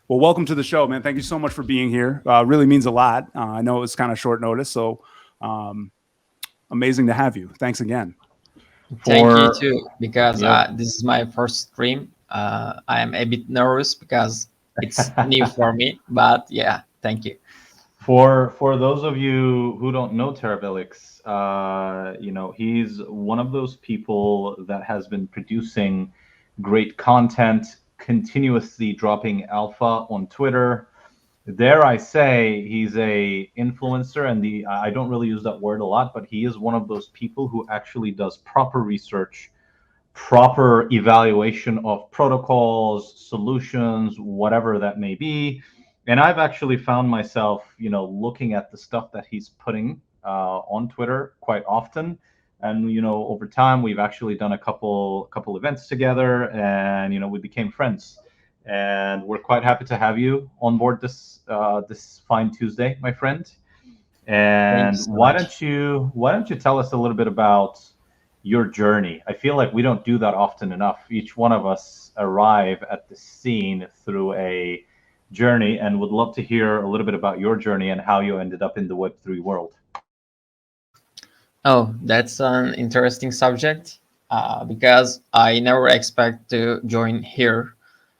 Well, welcome to the show, man. Thank you so much for being here. Really means a lot. I know it was kind of short notice, so um, amazing to have you. Thanks again. Thank you For too, because yep. this is my first stream. I am a bit nervous because it's new for me, but yeah, thank you. For those of you who don't know Tervelix, he's one of those people that has been producing great content, continuously dropping alpha on Twitter. Dare I say, he's a influencer, and the I don't really use that word a lot, but he is one of those people who actually does proper research, proper evaluation of protocols, solutions, whatever that may be. And I've actually found myself, looking at the stuff that he's putting on Twitter quite often. And over time, we've actually done a couple events together, and we became friends. And we're quite happy to have you on board this fine Tuesday, my friend. Thank you And so why much. don't you why don't you tell us a little bit about your journey? I feel like we don't do that often enough. Each one of us arrive at the scene through a journey, and would love to hear a little bit about your journey and how you ended up in the Web3 world. Oh, that's an interesting subject because I never expect to join here.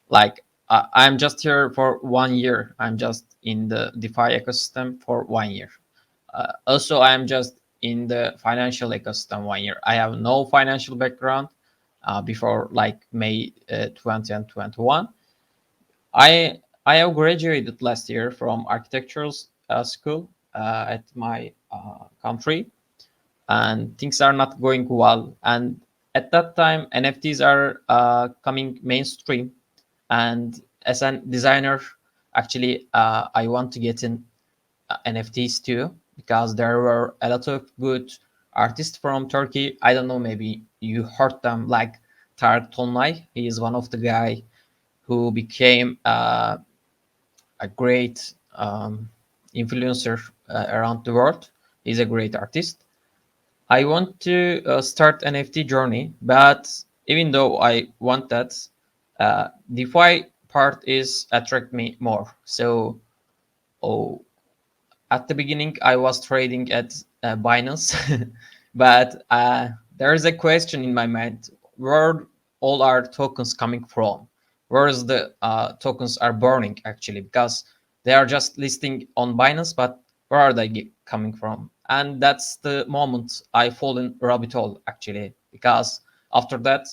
Like, I'm just here for 1 year. I'm just in the DeFi ecosystem for 1 year. Also, I'm just in the financial ecosystem 1 year. I have no financial background before like May 2021. I have graduated last year from architectural school at my country, and things are not going well. And at that time, NFTs are coming mainstream. And as a designer, actually, I want to get in NFTs too, because there were a lot of good artists from Turkey. I don't know, maybe you heard them, like Tarık Tonlay. He is one of the guy who became a great influencer around the world. He's a great artist. I want to start NFT journey, but even though I want that, DeFi part is attract me more. So, oh, at the beginning, I was trading at Binance, but there is a question in my mind: where all our tokens coming from? Where is the tokens are burning actually? Because they are just listing on Binance, but where are they coming from? And that's the moment I fall in rabbit hole actually, because after that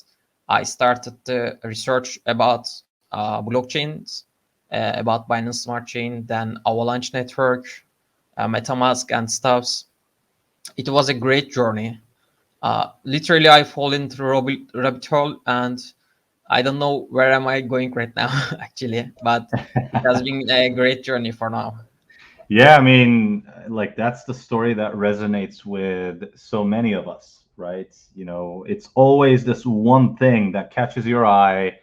I started to research about blockchains, about Binance Smart Chain, then Avalanche Network, MetaMask and stuffs. It was a great journey. Literally, I fall into rabbit hole, and I don't know where am I going right now, actually. But it has been a great journey for now. Yeah, I mean, like that's the story that resonates with so many of us, right? It's always this one thing that catches your eye.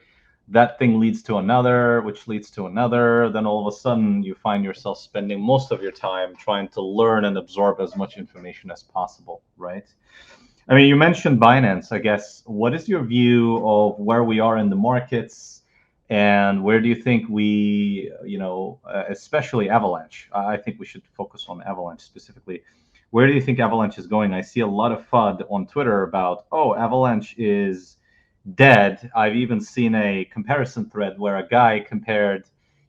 That thing leads to another, which leads to another. Then all of a sudden, you find yourself spending most of your time trying to learn and absorb as much information as possible, right? I mean, you mentioned Binance. I guess, what is your view of where we are in the markets, and where do you think especially Avalanche? I think we should focus on Avalanche specifically. Where do you think Avalanche is going? I see a lot of FUD on Twitter about, oh, Avalanche is dead. I've even seen a comparison thread where a guy compared,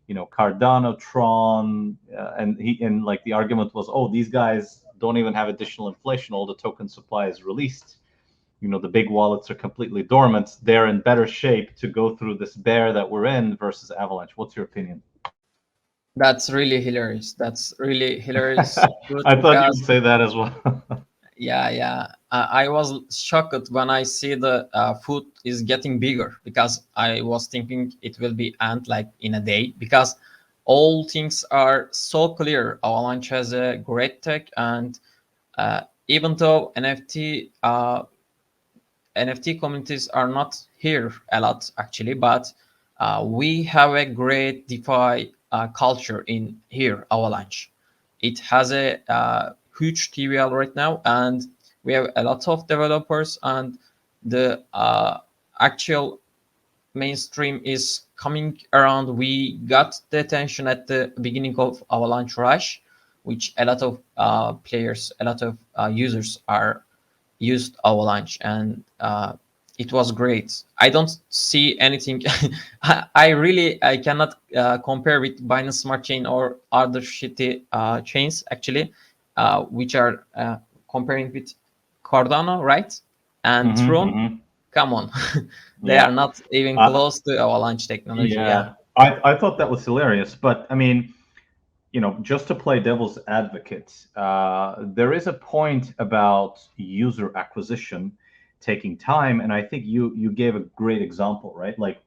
Cardano, Tron, and like the argument was, oh, these guys don't even have additional inflation. All the token supply is released. The big wallets are completely dormant. They're in better shape to go through this bear that we're in versus Avalanche. What's your opinion? That's really hilarious. That's really hilarious. Good, I thought you would because say that as well. yeah, yeah. I was shocked when I see the food is getting bigger, because I was thinking it will be end like in a day, because all things are so clear. Avalanche has a great tech, and even though NFT communities are not here a lot actually, but we have a great DeFi culture in here, Avalanche. It has a huge TVL right now, and we have a lot of developers, and the actual mainstream is coming around. We got the attention at the beginning of Avalanche Rush, which a lot of players, a lot of users are used Avalanche, and it was great. I don't see anything. I cannot compare with Binance Smart Chain or other shitty chains actually, which are comparing with Cardano, right? And Tron. Come on, they Yeah. are not even Uh, close to Avalanche technology. Yeah. yeah. I thought that was hilarious, but I mean, just to play devil's advocate, there is a point about user acquisition taking time, and I think you gave a great example, right? Like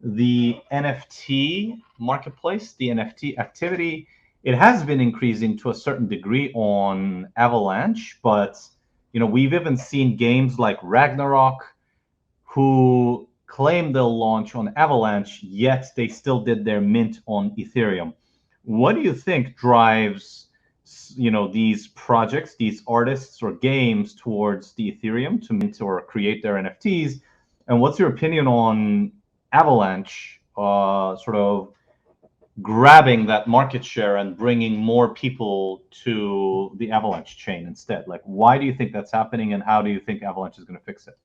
the NFT marketplace, the NFT activity, it has been increasing to a certain degree on Avalanche, but we've even seen games like Ragnarok who claim they'll launch on Avalanche, yet they still did their mint on Ethereum. What do you think drives these projects, these artists or games towards the Ethereum to mint or create their NFTs? And what's your opinion on Avalanche sort of grabbing that market share and bringing more people to the Avalanche chain instead? Like, why do you think that's happening, and how do you think Avalanche is going to fix it?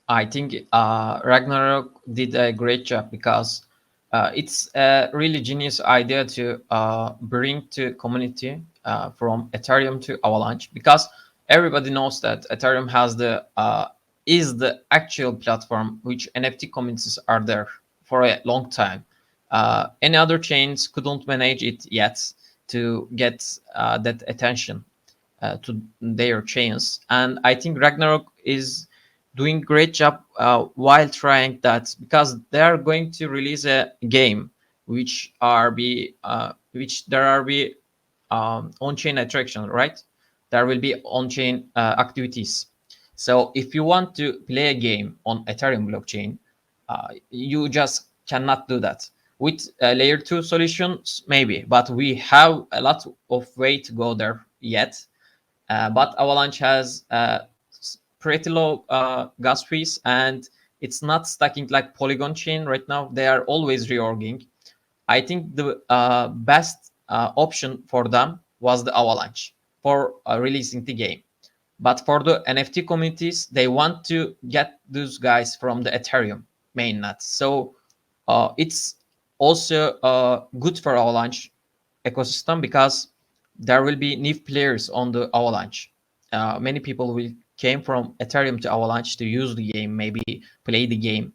I think Ragnarok did a great job because it's a really genius idea to bring to community from Ethereum to Avalanche, because everybody knows that Ethereum has the is the actual platform which NFT communities are there for a long time. Any other chains couldn't manage it yet to get that attention to their chains, and I think Ragnarok is doing great job while trying that, because they are going to release a game which there are be on-chain attraction, right? There will be on-chain activities. So if you want to play a game on Ethereum blockchain, you just cannot do that with layer 2 solutions maybe, but we have a lot of way to go there yet. But Avalanche has pretty low gas fees, and it's not stacking like Polygon chain right now. They are always reorging. I think the best option for them was the Avalanche for releasing the game. But for the NFT communities, they want to get those guys from the Ethereum mainnet. So it's also good for Avalanche ecosystem, because there will be new players on the Avalanche. Many people will came from Ethereum to Avalanche to use the game, maybe play the game.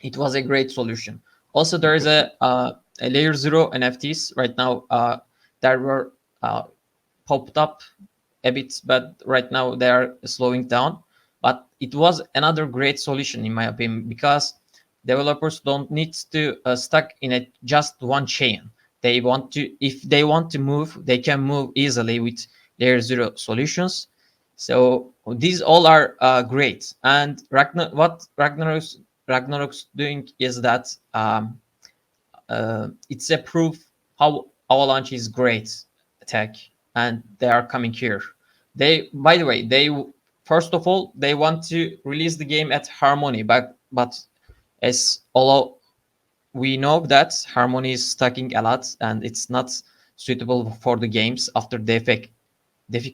It was a great solution. Also, there is a layer 0 NFTs right now that were popped up a bit, but right now they are slowing down. But it was another great solution in my opinion, because developers don't need to stuck in a just one chain. They want to, if they want to move, they can move easily with layer 0 solutions. So these all are great. And what Ragnarok's doing is that it's a proof how Avalanche is great tech, and they are coming here. They, by the way, they first of all they want to release the game at Harmony, but as although we know that Harmony is stacking a lot and it's not suitable for the games after DeFi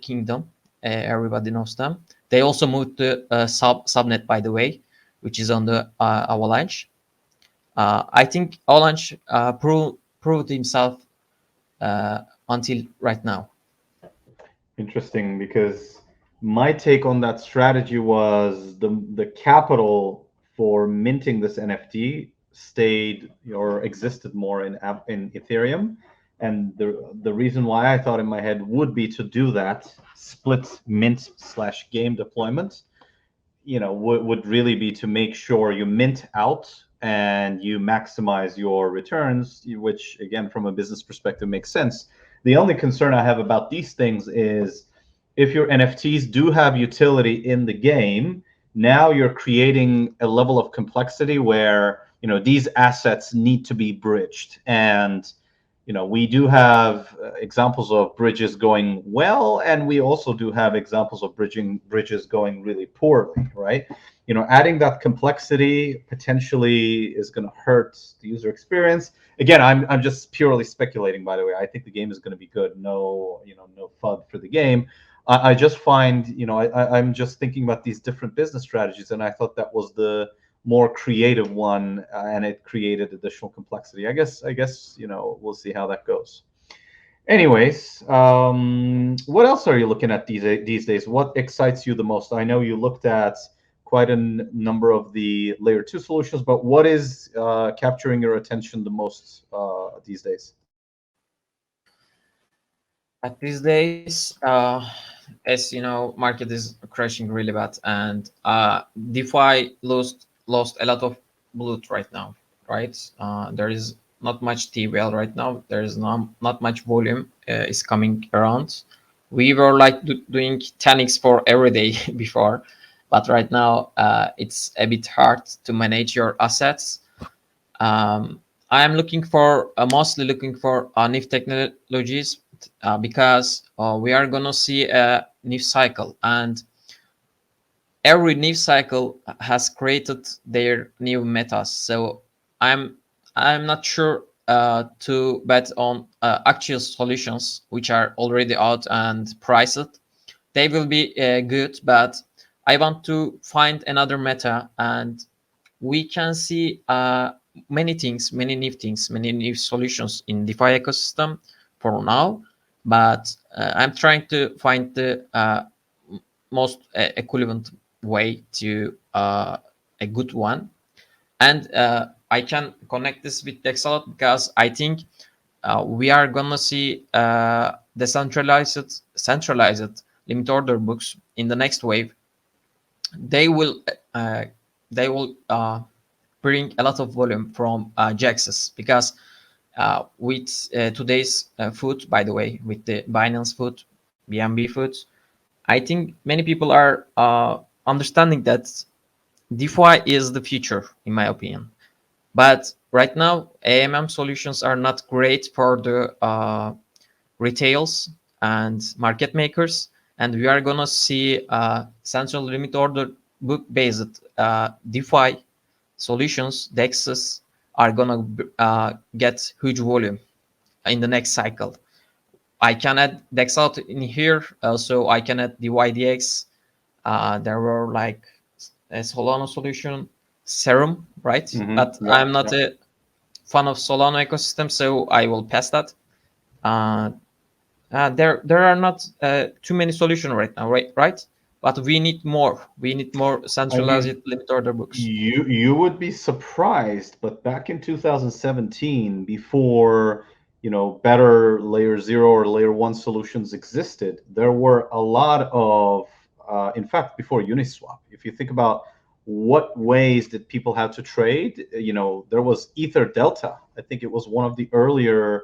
Kingdom. Everybody knows them. They also moved to subnet, by the way, which is on the Avalanche. I think Avalanche proved himself until right now. Interesting, because my take on that strategy was the capital for minting this NFT stayed or existed more in Ethereum, and the reason why I thought in my head would be to do that split mint / game deployment, would really be to make sure you mint out and you maximize your returns, which again, from a business perspective, makes sense. The only concern I have about these things is if your NFTs do have utility in the game, now you're creating a level of complexity where these assets need to be bridged, and we do have examples of bridges going well, and we also do have examples of bridges going really poorly, right? Adding that complexity potentially is going to hurt the user experience. Again, I'm just purely speculating, by the way. I think the game is going to be good. No, no FUD for the game. I just find, I'm just thinking about these different business strategies, and I thought that was the more creative one, and it created additional complexity. I guess we'll see how that goes. Anyways, what else are you looking at these days? What excites you the most? I know you looked at quite a number of the layer 2 solutions, but what is capturing your attention the most these days? At these days, as you know, market is crashing really bad, and DeFi lost a lot of blood right now, right? There is not much TVL right now. There is not much volume is coming around. We were like doing 10x for every day before, but right now it's a bit hard to manage your assets. I am mostly looking for NIF technologies because we are gonna see a NIF cycle, and every NIF cycle has created their new metas. So I'm not sure to bet on actual solutions which are already out and priced. They will be good, but I want to find another meta, and we can see many things, many new things, many new solutions in DeFi ecosystem for now. But I'm trying to find the most equivalent way to a good one, and I can connect this with Dexalot because I think we are gonna see centralized limit order books in the next wave. They will uh, bring a lot of volume from Jaxes, because with today's food, by the way, with the Binance food, BNB foods, I think many people are understanding that DeFi is the future, in my opinion. But right now, AMM solutions are not great for the retails and market makers, and we are gonna see central limit order book based DeFi solutions, DEXs, are gonna get huge volume in the next cycle. I can add Dexalot in here, so I can add the YDX. There were like a Solana solution, Serum, right? But Yeah, I'm not a fan of Solana ecosystem, so I will pass that. There are not too many solutions right now, right? But we need more. We need more I centralized mean, limit order books. you would be surprised, but back in 2017, before better layer 0 or layer 1 solutions existed, there were a lot of in fact, before Uniswap, if you think about what ways did people have to trade, there was Ether Delta. I think it was one of the earlier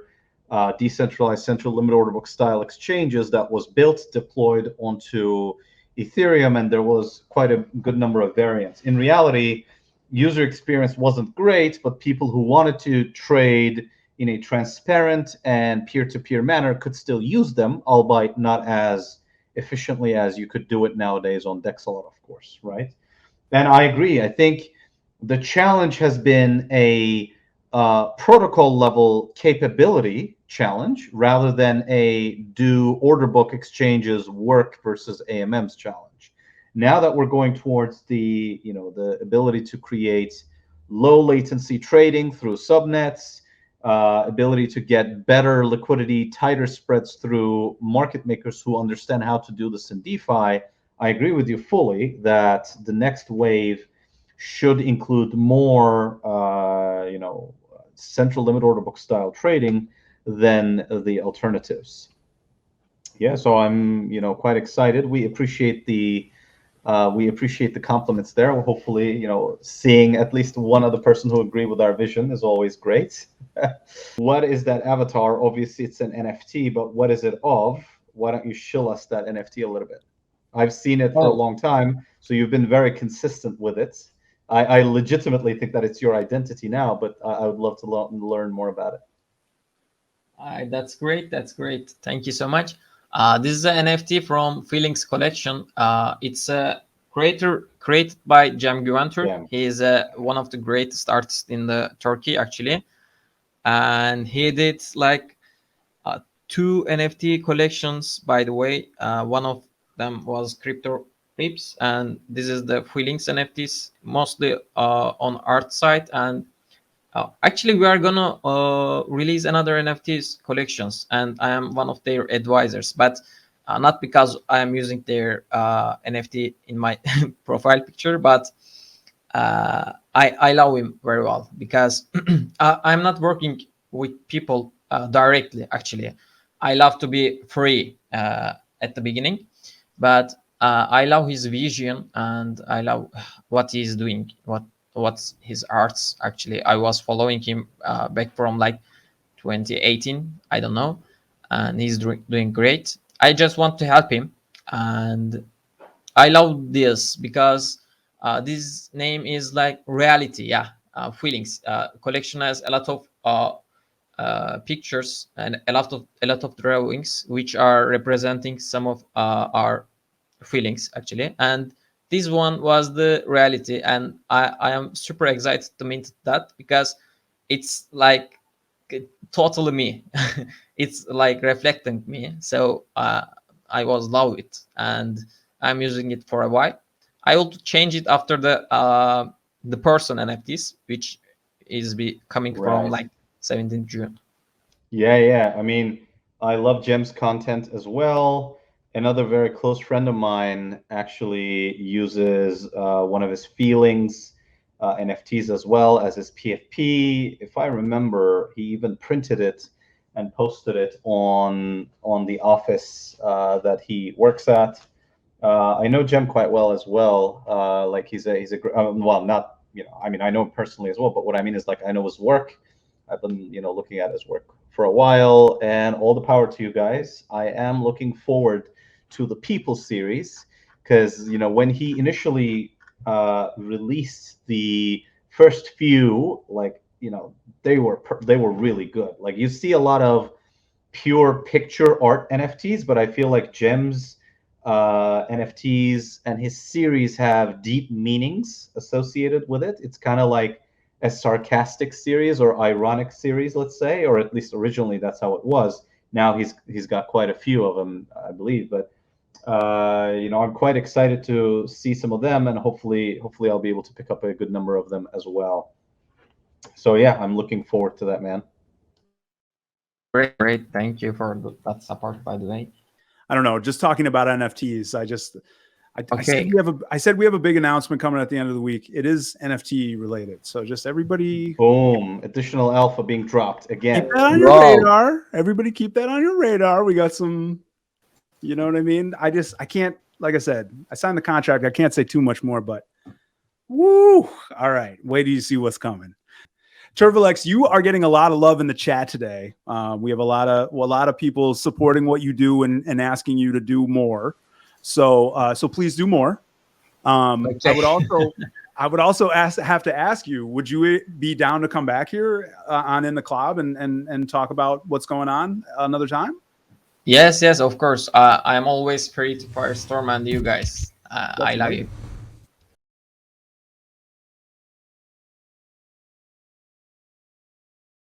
decentralized central limit order book style exchanges that was built, deployed onto Ethereum, and there was quite a good number of variants. In reality, user experience wasn't great, but people who wanted to trade in a transparent and peer-to-peer manner could still use them, albeit not as efficiently as you could do it nowadays on Dexalot, of course, right? And I agree. I think the challenge has been a protocol level capability challenge rather than a do order book exchanges work versus AMM's challenge. Now that we're going towards the ability to create low latency trading through subnets, ability to get better liquidity, tighter spreads through market makers who understand how to do this in DeFi, I agree with you fully that the next wave should include more, central limit order book style trading than the alternatives. Yeah, so I'm, quite excited. We appreciate the compliments there. Hopefully, seeing at least one other person who agree with our vision is always great. What is that avatar? Obviously, it's an NFT, but what is it of? Why don't you shill us that NFT a little bit? I've seen it for a long time, so you've been very consistent with it. I legitimately think that it's your identity now, but I would love to learn more about it. That's great. That's great. Thank you so much. This is an NFT from Feelings collection. It's a creator created by Cem Güventur. Yeah. He is one of the greatest artists in the Turkey, actually, and he did like two NFT collections. By the way, one of them was Crypto Rips, and this is the Feelings NFTs, mostly on art side. And actually, we are gonna release another NFTs collections, and I am one of their advisors. But not because I am using their NFT in my profile picture, but I love him very well because I'm not working with people directly. Actually, I love to be free at the beginning, but I love his vision and I love what he's doing. What's his arts actually? I was following him back from like 2018. I don't know, and he's doing great. I just want to help him, and I love this because this name is like reality. Yeah, feelings. Collection has a lot of pictures and a lot of drawings which are representing some of our feelings actually, and this one was the reality, and I am super excited to mint that because it's like totally me. It's like reflecting me, so I was love it, and I'm using it for a while. I will change it after the person NFTs, which is be coming from Right. like 17th June. Yeah, yeah. I mean, I love Jem's content as well. Another very close friend of mine actually uses one of his feelings NFTs as well as his PFP. If I remember, he even printed it and posted it on the office that he works at. I know Jem quite well as well. Like well, not I mean I know him personally as well, but what I mean is like I know his work. I've been looking at his work for a while, and all the power to you guys. I am looking forward to the People series because when he initially released the first few, like they were really good. Like you see a lot of pure picture art NFTs, but I feel like Gem's NFTs and his series have deep meanings associated with it. It's kind of like a sarcastic series or ironic series, let's say, or at least originally that's how it was. Now he's got quite a few of them, I believe. But I'm quite excited to see some of them, and hopefully I'll be able to pick up a good number of them as well. So yeah, I'm looking forward to that, man. Great, great. Thank you for that support, by the way. I don't know. Just talking about NFTs, I said Okay. we have a big announcement coming at the end of the week. It is NFT related, so just everybody Boom! Additional alpha being dropped again. keep that on your Wow. radar. Everybody keep that on your radar. We got some, you know what I mean? I can't, like I said, I signed the contract. I can't say too much more, but woo! All right, wait till you see what's coming. Tervelix, you are getting a lot of love in the chat today. We have a lot of people supporting what you do and asking you to do more. So please do more. Okay. I would also have to ask you, would you be down to come back here on In the Club and talk about what's going on another time? Yes, of course. I am always free to Firestorm and you guys. I love you.